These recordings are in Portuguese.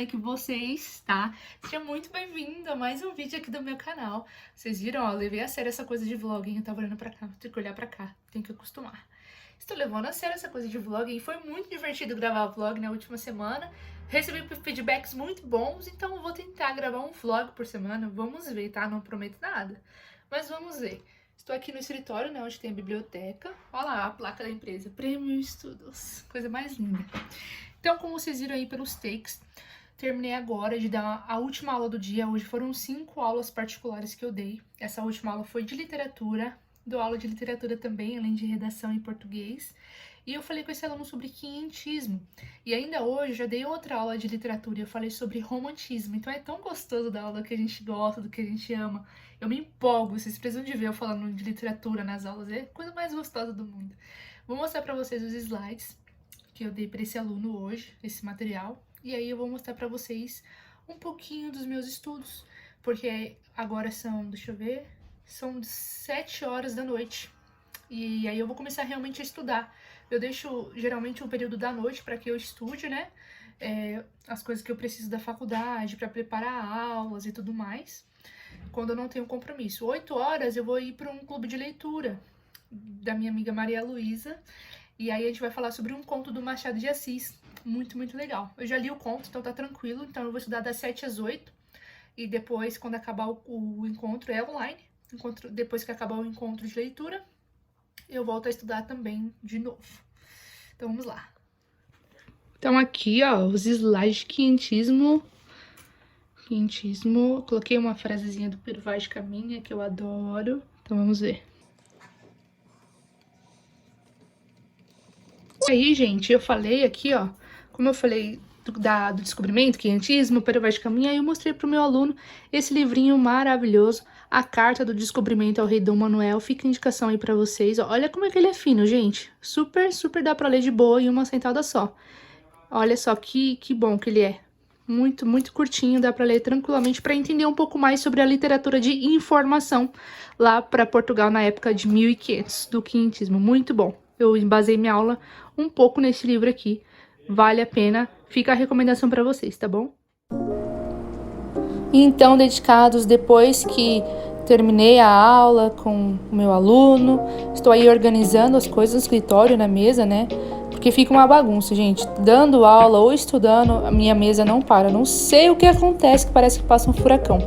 é que você está? Seja muito bem-vindo a mais um vídeo aqui do meu canal. Vocês viram, ó, eu levei a sério essa coisa de vlogging, eu tava olhando pra cá, tenho que olhar pra cá, tenho que acostumar. Estou levando a sério essa coisa de vlogging e foi muito divertido gravar vlog na última semana. Recebi feedbacks muito bons, então eu vou tentar gravar um vlog por semana, vamos ver, tá? Não prometo nada, mas vamos ver. Estou aqui no escritório, né, onde tem a biblioteca. Olha lá a placa da empresa, Prêmio Estudos, coisa mais linda. Então, como vocês viram aí pelos takes, terminei agora de dar a última aula do dia. Hoje foram 5 aulas particulares que eu dei. Essa última aula foi de literatura, dou aula de literatura também, além de redação em português. E eu falei com esse aluno sobre quinhentismo. E ainda hoje eu já dei outra aula de literatura e eu falei sobre romantismo. Então é tão gostoso da aula que a gente gosta, do que a gente ama. Eu me empolgo, vocês precisam de ver eu falando de literatura nas aulas, é a coisa mais gostosa do mundo. Vou mostrar pra vocês os slides que eu dei para esse aluno hoje, esse material, e aí eu vou mostrar para vocês um pouquinho dos meus estudos, porque agora são, deixa eu ver, são 7 horas da noite, e aí eu vou começar realmente a estudar. Eu deixo geralmente um período da noite para que eu estude, né, as coisas que eu preciso da faculdade, para preparar aulas e tudo mais, quando eu não tenho compromisso. 8 horas eu vou ir para um clube de leitura da minha amiga Maria Luísa, e aí a gente vai falar sobre um conto do Machado de Assis, muito, muito legal. Eu já li o conto, então tá tranquilo, então eu vou estudar das 7 às 8, e depois, quando acabar o encontro, é online, depois que acabar o encontro de leitura, eu volto a estudar também de novo. Então vamos lá. Então aqui, ó, os slides de quinhentismo, coloquei uma frasezinha do Pero Vaz de Caminha, que eu adoro, então vamos ver. Aí, gente, eu falei aqui, ó, como eu falei do descobrimento, quinhentismo, Pero Vaz de Caminha, aí eu mostrei pro meu aluno esse livrinho maravilhoso, A Carta do Descobrimento ao Rei Dom Manuel. Fica a indicação aí pra vocês. Olha como é que ele é fino, gente. Super, super dá pra ler de boa em uma sentada só. Olha só que bom que ele é. Muito, muito curtinho, dá pra ler tranquilamente pra entender um pouco mais sobre a literatura de informação lá pra Portugal na época de 1500, do quinhentismo. Muito bom. Eu embasei minha aula um pouco nesse livro aqui. Vale a pena. Fica a recomendação pra vocês, tá bom? Então, dedicados, depois que terminei a aula com o meu aluno, estou aí organizando as coisas no escritório, na mesa, né? Porque fica uma bagunça, gente. Dando aula ou estudando, a minha mesa não para. Não sei o que acontece, que parece que passa um furacão.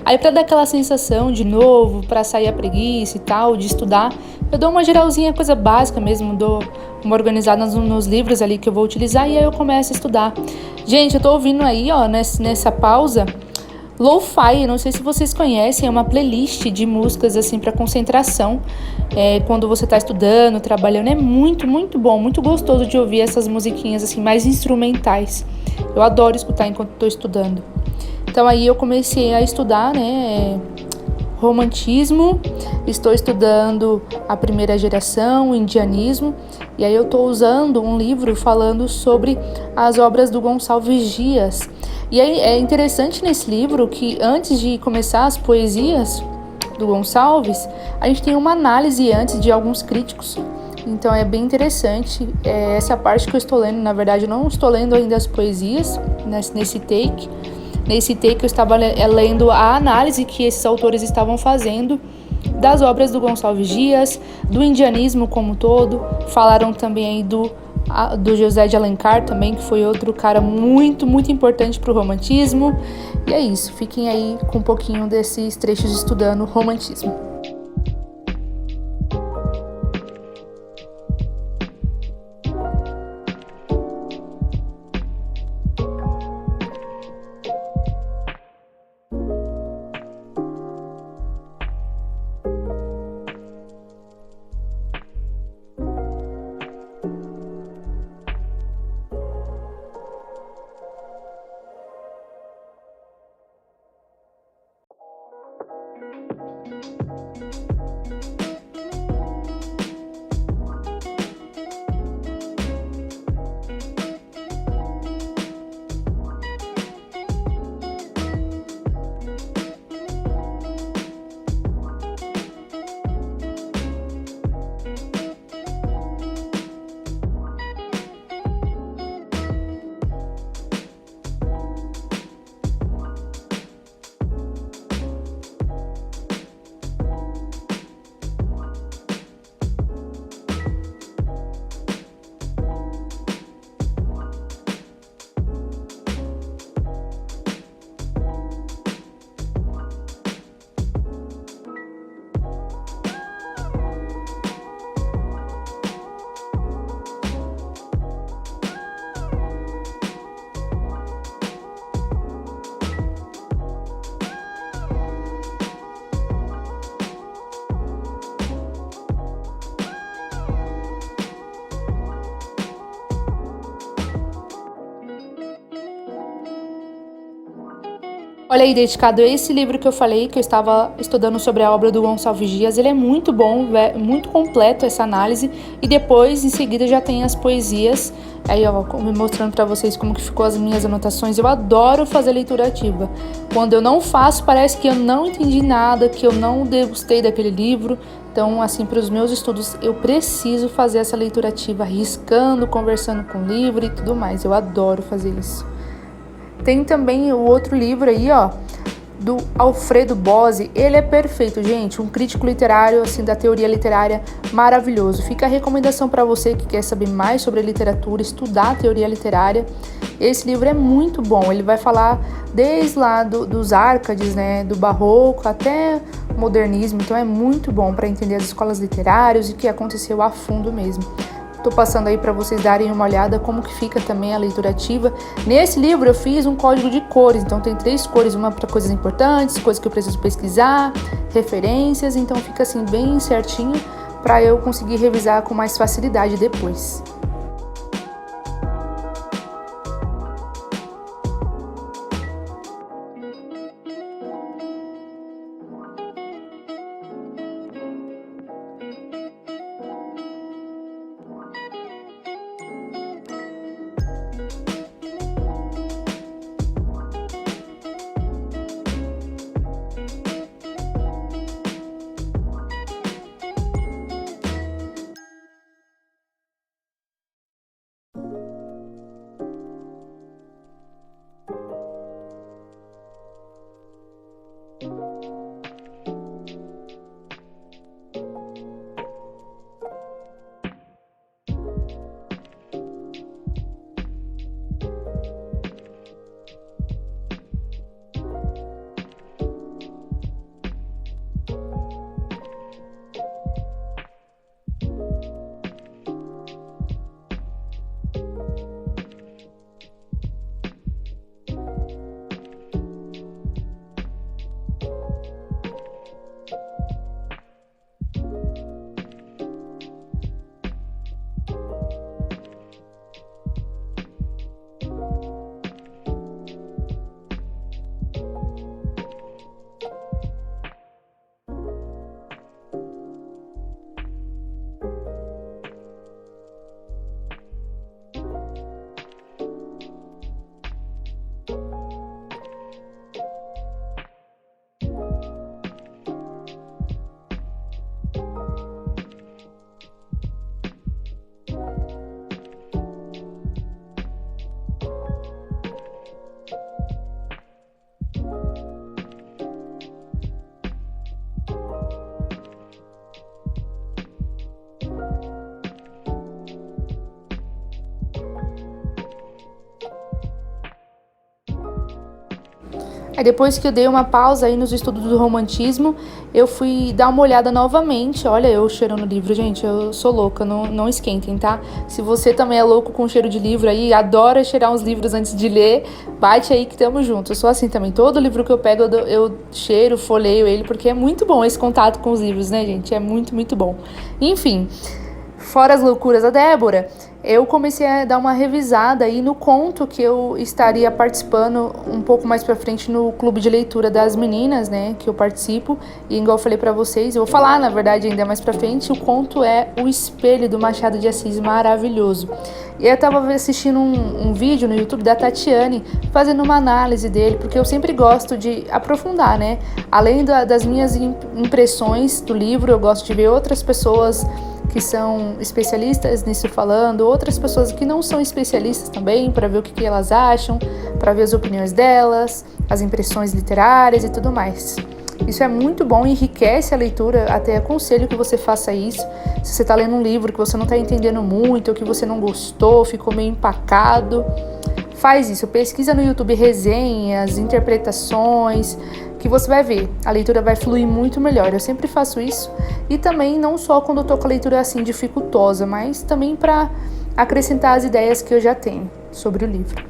Aí, pra dar aquela sensação de novo, pra sair a preguiça e tal, de estudar, eu dou uma geralzinha, coisa básica mesmo, dou uma organizada nos livros ali que eu vou utilizar e aí eu começo a estudar. Gente, eu tô ouvindo aí, ó, nessa pausa, Lo-Fi, não sei se vocês conhecem, é uma playlist de músicas assim para concentração, quando você está estudando, trabalhando, é muito, muito bom, muito gostoso de ouvir essas musiquinhas assim mais instrumentais. Eu adoro escutar enquanto estou estudando. Então aí eu comecei a estudar, né, romantismo, estou estudando a primeira geração, o indianismo, e aí eu estou usando um livro falando sobre as obras do Gonçalves Dias. E aí é interessante nesse livro que antes de começar as poesias do Gonçalves, a gente tem uma análise antes de alguns críticos. Então é bem interessante, essa parte que eu estou lendo. Na verdade eu não estou lendo ainda as poesias nesse take. Nesse take eu estava lendo a análise que esses autores estavam fazendo das obras do Gonçalves Dias, do indianismo como um todo. Falaram também aí do José de Alencar também, que foi outro cara muito, muito importante para o romantismo. E é isso, fiquem aí com um pouquinho desses trechos estudando romantismo. Olha aí, dedicado a esse livro que eu falei, que eu estava estudando sobre a obra do Gonçalves Dias, ele é muito bom, muito completo essa análise, e depois, em seguida, já tem as poesias, aí ó, mostrando pra vocês como que ficou as minhas anotações. Eu adoro fazer leitura ativa. Quando eu não faço, parece que eu não entendi nada, que eu não degustei daquele livro. Então, assim, para os meus estudos, eu preciso fazer essa leitura ativa, riscando, conversando com o livro e tudo mais. Eu adoro fazer isso. Tem também o outro livro aí, ó, do Alfredo Bozzi. Ele é perfeito, gente, um crítico literário, assim, da teoria literária maravilhoso. Fica a recomendação para você que quer saber mais sobre literatura, estudar a teoria literária. Esse livro é muito bom, ele vai falar desde lá dos Árcades, né, do Barroco até o modernismo, então é muito bom para entender as escolas literárias e o que aconteceu a fundo mesmo. Tô passando aí para vocês darem uma olhada como que fica também a leitura ativa. Nesse livro eu fiz um código de cores, então tem 3 cores, uma para coisas importantes, coisas que eu preciso pesquisar, referências, então fica assim bem certinho para eu conseguir revisar com mais facilidade depois. Aí depois que eu dei uma pausa aí nos estudos do romantismo, eu fui dar uma olhada novamente. Olha eu cheirando livro, gente, eu sou louca, não esquentem, tá? Se você também é louco com cheiro de livro aí, adora cheirar uns livros antes de ler, bate aí que tamo junto. Eu sou assim também, todo livro que eu pego eu cheiro, folheio ele, porque é muito bom esse contato com os livros, né, gente? É muito, muito bom. Enfim, fora as loucuras da Débora, eu comecei a dar uma revisada aí no conto que eu estaria participando um pouco mais pra frente no clube de leitura das meninas, né, que eu participo. E igual eu falei pra vocês, eu vou falar, na verdade, ainda mais pra frente, o conto é O Espelho, do Machado de Assis, maravilhoso. E eu tava assistindo um vídeo no YouTube da Tatiane, fazendo uma análise dele, porque eu sempre gosto de aprofundar, né? Além das minhas impressões do livro, eu gosto de ver outras pessoas que são especialistas nisso falando, outras pessoas que não são especialistas também, para ver o que elas acham, para ver as opiniões delas, as impressões literárias e tudo mais. Isso é muito bom, enriquece a leitura, até aconselho que você faça isso. Se você está lendo um livro que você não está entendendo muito, ou que você não gostou, ficou meio empacado, faz isso, pesquisa no YouTube resenhas, interpretações, que você vai ver, a leitura vai fluir muito melhor. Eu sempre faço isso, e também não só quando eu tô com a leitura assim dificultosa, mas também para acrescentar as ideias que eu já tenho sobre o livro.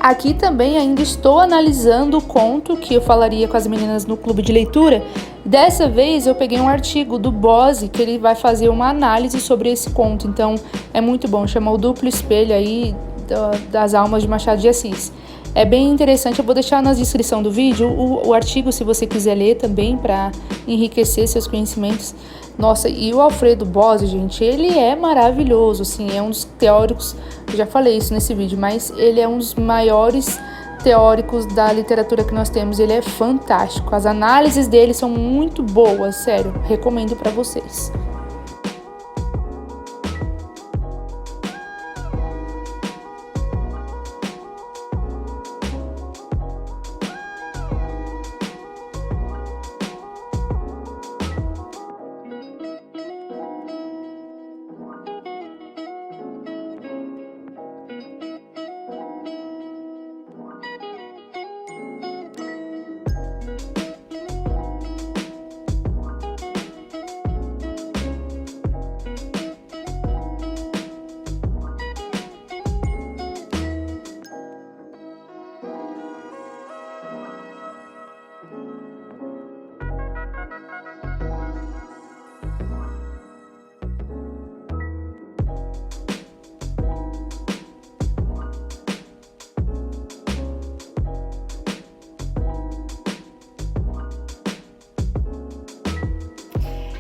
Aqui também ainda estou analisando o conto que eu falaria com as meninas no clube de leitura. Dessa vez eu peguei um artigo do Bose, que ele vai fazer uma análise sobre esse conto. Então é muito bom, chama O Duplo Espelho aí das Almas de Machado de Assis. É bem interessante, eu vou deixar na descrição do vídeo o artigo se você quiser ler também para enriquecer seus conhecimentos. Nossa, e o Alfredo Bose, gente, ele é maravilhoso, assim, é um dos teóricos, eu já falei isso nesse vídeo, mas ele é um dos maiores teóricos da literatura que nós temos, ele é fantástico, as análises dele são muito boas, sério, recomendo para vocês.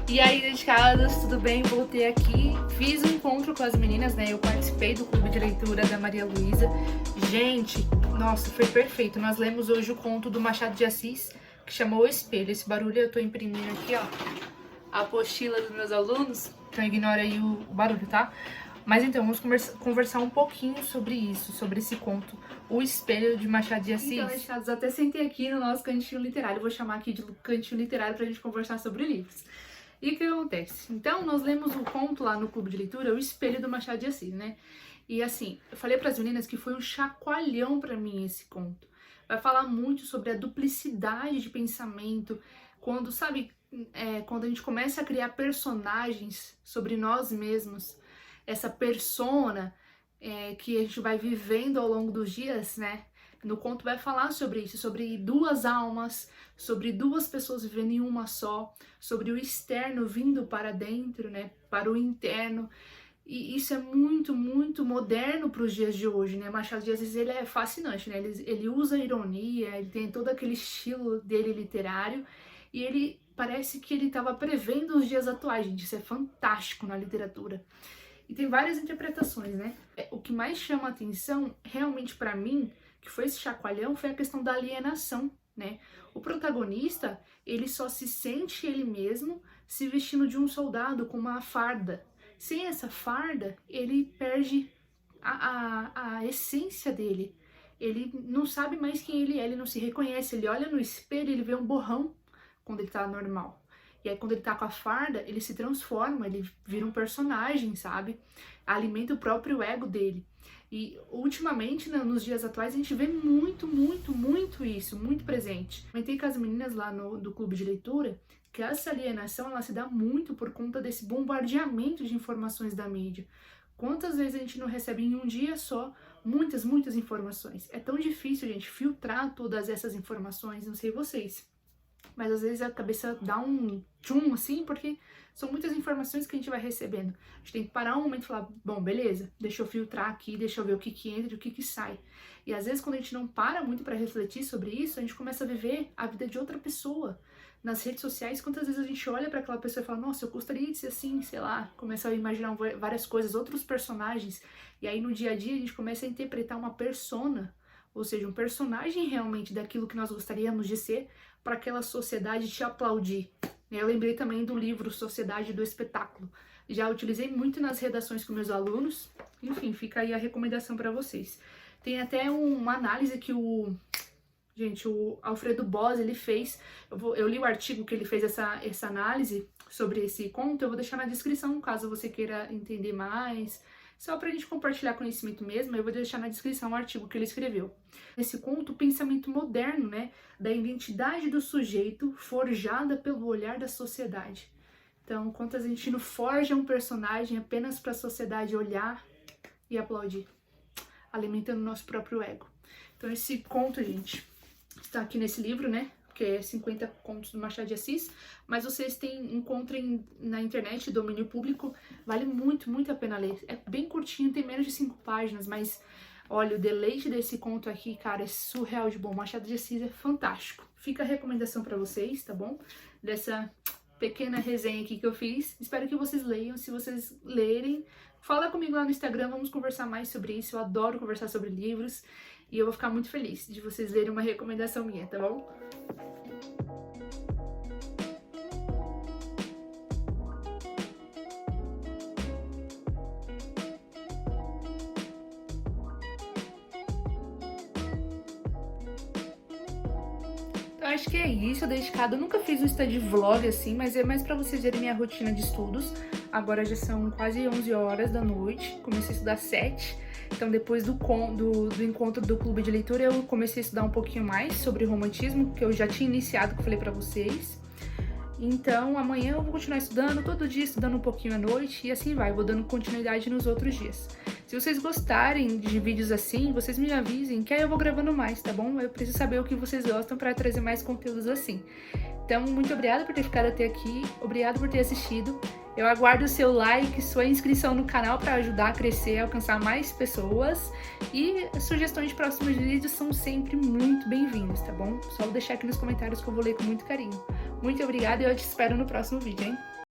E aí, dedicadas, tudo bem? Voltei aqui, fiz um encontro com as meninas, né? Eu participei do clube de leitura da Maria Luísa. Gente, nossa, foi perfeito. Nós lemos hoje o conto do Machado de Assis, que chamou O Espelho. Esse barulho eu tô imprimindo aqui, ó, a apostila dos meus alunos, então ignora aí o barulho, tá? Mas então, vamos conversar um pouquinho sobre isso, sobre esse conto, O Espelho de Machado de Assis. Então, dedicados, até sentei aqui no nosso cantinho literário. Eu vou chamar aqui de cantinho literário pra gente conversar sobre livros. E o que acontece? Então, nós lemos um conto lá no clube de leitura, O Espelho do Machado de Assis, né? E assim, eu falei para as meninas que foi um chacoalhão para mim esse conto. Vai falar muito sobre a duplicidade de pensamento, quando, sabe, quando a gente começa a criar personagens sobre nós mesmos, essa persona que a gente vai vivendo ao longo dos dias, né? No conto vai falar sobre isso, sobre duas almas, sobre duas pessoas vivendo em uma só, sobre o externo vindo para dentro, né, para o interno. E isso é muito, muito moderno para os dias de hoje, né? Machado de Assis, ele é fascinante, né? Ele usa ironia, ele tem todo aquele estilo dele literário e ele parece que ele estava prevendo os dias atuais, gente. Isso é fantástico na literatura. E tem várias interpretações, né? O que mais chama a atenção, realmente para mim, que foi esse chacoalhão, foi a questão da alienação, né? O protagonista, ele só se sente ele mesmo se vestindo de um soldado com uma farda. Sem essa farda, ele perde a essência dele. Ele não sabe mais quem ele é, ele não se reconhece. Ele olha no espelho, ele vê um borrão quando ele tá normal. E aí, quando ele tá com a farda, ele se transforma, ele vira um personagem, sabe? Alimenta o próprio ego dele. E, ultimamente, nos dias atuais, a gente vê muito, muito, muito isso, muito presente. Comentei com as meninas lá do clube de leitura que essa alienação, ela se dá muito por conta desse bombardeamento de informações da mídia. Quantas vezes a gente não recebe em um dia só muitas, muitas informações? É tão difícil, gente, filtrar todas essas informações, não sei vocês. Mas às vezes a cabeça dá um tchum, assim, porque são muitas informações que a gente vai recebendo. A gente tem que parar um momento e falar, bom, beleza, deixa eu filtrar aqui, deixa eu ver o que entra e o que sai. E às vezes quando a gente não para muito para refletir sobre isso, a gente começa a viver a vida de outra pessoa. Nas redes sociais, quantas vezes a gente olha para aquela pessoa e fala, nossa, eu gostaria de ser assim, sei lá, começa a imaginar várias coisas, outros personagens, e aí no dia a dia a gente começa a interpretar uma persona, ou seja, um personagem realmente daquilo que nós gostaríamos de ser, para aquela sociedade te aplaudir. Eu lembrei também do livro Sociedade do Espetáculo. Já utilizei muito nas redações com meus alunos. Enfim, fica aí a recomendação para vocês. Tem até uma análise que o Alfredo Bose, ele fez. Eu li o artigo que ele fez essa análise sobre esse conto. Eu vou deixar na descrição, caso você queira entender mais. Só pra gente compartilhar conhecimento mesmo, eu vou deixar na descrição o artigo que ele escreveu. Nesse conto, o pensamento moderno, né, da identidade do sujeito forjada pelo olhar da sociedade. Então, quantas a gente não forja um personagem apenas para a sociedade olhar e aplaudir, alimentando o nosso próprio ego. Então esse conto, gente, está aqui nesse livro, né? Que é 50 contos do Machado de Assis, mas vocês encontrem na internet, domínio público, vale muito, muito a pena ler. É bem curtinho, tem menos de 5 páginas, mas olha, o deleite desse conto aqui, cara, é surreal de bom. Machado de Assis é fantástico. Fica a recomendação pra vocês, tá bom? Dessa pequena resenha aqui que eu fiz. Espero que vocês leiam. Se vocês lerem, fala comigo lá no Instagram, vamos conversar mais sobre isso. Eu adoro conversar sobre livros e eu vou ficar muito feliz de vocês lerem uma recomendação minha, tá bom? Eu acho que é isso, dedicado. Eu nunca fiz um Insta de vlog assim, mas é mais pra vocês verem minha rotina de estudos. Agora já são quase 11 horas da noite, comecei a estudar às 7. Então depois do encontro do clube de leitura, eu comecei a estudar um pouquinho mais sobre romantismo, que eu já tinha iniciado, que eu falei pra vocês. Então amanhã eu vou continuar estudando, todo dia estudando um pouquinho à noite, e assim vai, vou dando continuidade nos outros dias. Se vocês gostarem de vídeos assim, vocês me avisem, que aí eu vou gravando mais, tá bom? Eu preciso saber o que vocês gostam para trazer mais conteúdos assim. Então, muito obrigada por ter ficado até aqui, obrigado por ter assistido. Eu aguardo o seu like, sua inscrição no canal para ajudar a crescer, a alcançar mais pessoas. E sugestões de próximos vídeos são sempre muito bem-vindas, tá bom? Só vou deixar aqui nos comentários que eu vou ler com muito carinho. Muito obrigada e eu te espero no próximo vídeo, hein?